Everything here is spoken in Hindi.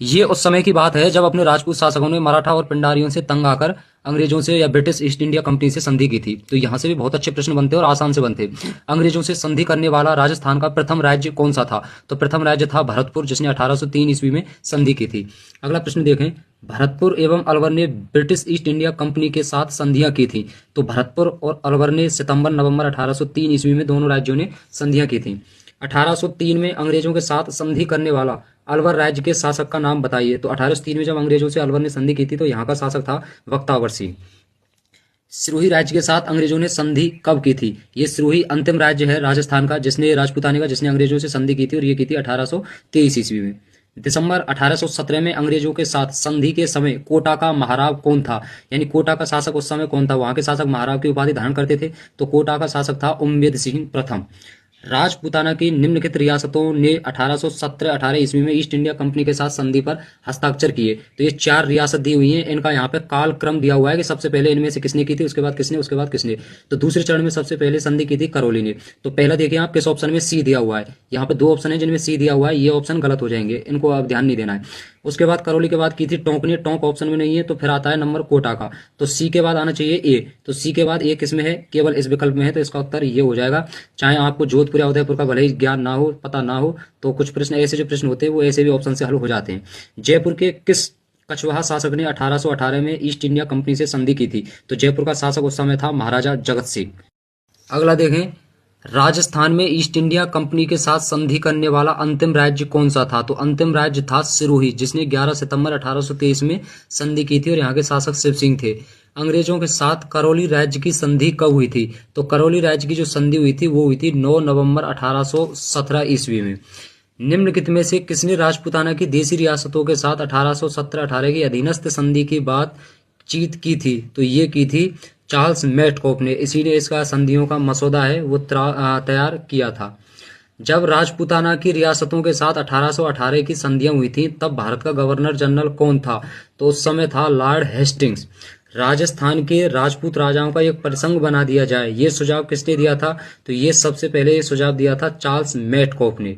ये उस समय की बात है जब अपने राजपूत शासकों ने मराठा और पिंडारियों से तंग आकर अंग्रेजों से या ब्रिटिश ईस्ट इंडिया कंपनी से संधि की थी। तो यहाँ से भी बहुत अच्छे प्रश्न बनते और आसान से बनते। अंग्रेजों से संधि करने वाला राजस्थान का प्रथम राज्य कौन सा था? तो प्रथम राज्य था भरतपुर, जिसने 1803 ईस्वी में संधि की थी। अगला प्रश्न देखें, भरतपुर एवं अलवर ने ब्रिटिश ईस्ट इंडिया कंपनी के साथ संधियां की थी। तो भरतपुर और अलवर ने सितंबर नवंबर 1803 ईस्वी में दोनों राज्यों ने संधियां की थी। 1803 में अंग्रेजों के साथ संधि करने वाला अलवर राज्य के शासक का नाम बताइए। तो 1803 में जब अंग्रेजों से अलवर ने संधि की थी तो यहाँ का शासक था बख्तावर सिंह। सिरोही राज्य के साथ अंग्रेजों ने संधि कब की थी? ये सिरोही अंतिम राज्य है राजस्थान का, जिसने राजपूताने का, जिसने अंग्रेजों से संधि की थी, और ये की थी 1823 ईस्वी में। दिसंबर 1817 में अंग्रेजों के साथ संधि के समय कोटा का महाराव कौन था? यानी कोटा का शासक उस समय कौन था? वहां के शासक महाराव की उपाधि धारण करते थे, तो कोटा का शासक था उम्मेद सिंह प्रथम। राजपूताना की निम्नलिखित रियासतों ने 1817-18 ईस्वी में ईस्ट इंडिया कंपनी के साथ संधि पर हस्ताक्षर किए। तो ये 4 रियासत दी हुई हैं, इनका यहाँ पे काल क्रम दिया हुआ है कि सबसे पहले इनमें से किसने की थी, उसके बाद किसने, उसके बाद किसने। तो दूसरे चरण में सबसे पहले संधि की थी करौली ने। तो पहला देखिए आप किस ऑप्शन में सी दिया हुआ है। यहाँ पे 2 ऑप्शन है जिनमें सी दिया हुआ है, ये ऑप्शन गलत हो जाएंगे, इनको आप ध्यान नहीं देना है। उसके बाद करौली के बाद की थी टोंक ने, टोंक ऑप्शन में नहीं है, तो फिर आता है नंबर कोटा का। तो सी के बाद आना चाहिए ए। तो सी के बाद ए किसमें है? केवल इस विकल्प में है, तो इसका उत्तर ये हो जाएगा। चाहे आपको जोधपुर या उदयपुर का भले ही ज्ञान ना हो, पता ना हो, तो कुछ प्रश्न ऐसे जो प्रश्न होते हैं वो ऐसे भी ऑप्शन से हल हो जाते हैं। जयपुर के किस कछवाहा शासक ने 1818 में ईस्ट इंडिया कंपनी से संधि की थी? तो जयपुर का शासक उस समय था महाराजा जगत सिंह। अगला देखें, राजस्थान में ईस्ट इंडिया कंपनी के साथ संधि करने वाला अंतिम राज्य कौन सा था? तो अंतिम राज्य था सिरोही, जिसने 11 सितंबर 1823 में संधि की थी, और यहाँ के शासक शिव सिंह थे। अंग्रेजों के साथ करौली राज्य की संधि कब हुई थी? तो करौली राज्य की जो संधि हुई थी वो हुई थी 9 नवंबर 1817 ईस्वी में। निम्नलिखित में से किसने राजपूताना की देशी रियासतों के साथ 1817-18 की अधीनस्थ संधि की बातचीत की थी? तो ये की थी चार्ल्स मेटकॉफ ने, इसीलिए इसका संधियों का मसौदा है वो तैयार किया था। जब राजपूताना की रियासतों के साथ 1818 की संधियां हुई थी तब भारत का गवर्नर जनरल कौन था? तो उस समय था लॉर्ड हेस्टिंग्स। राजस्थान के राजपूत राजाओं का एक परिसंघ बना दिया जाए, ये सुझाव किसने दिया था? तो ये सबसे पहले ये सुझाव दिया था चार्ल्स मेटकॉफ ने।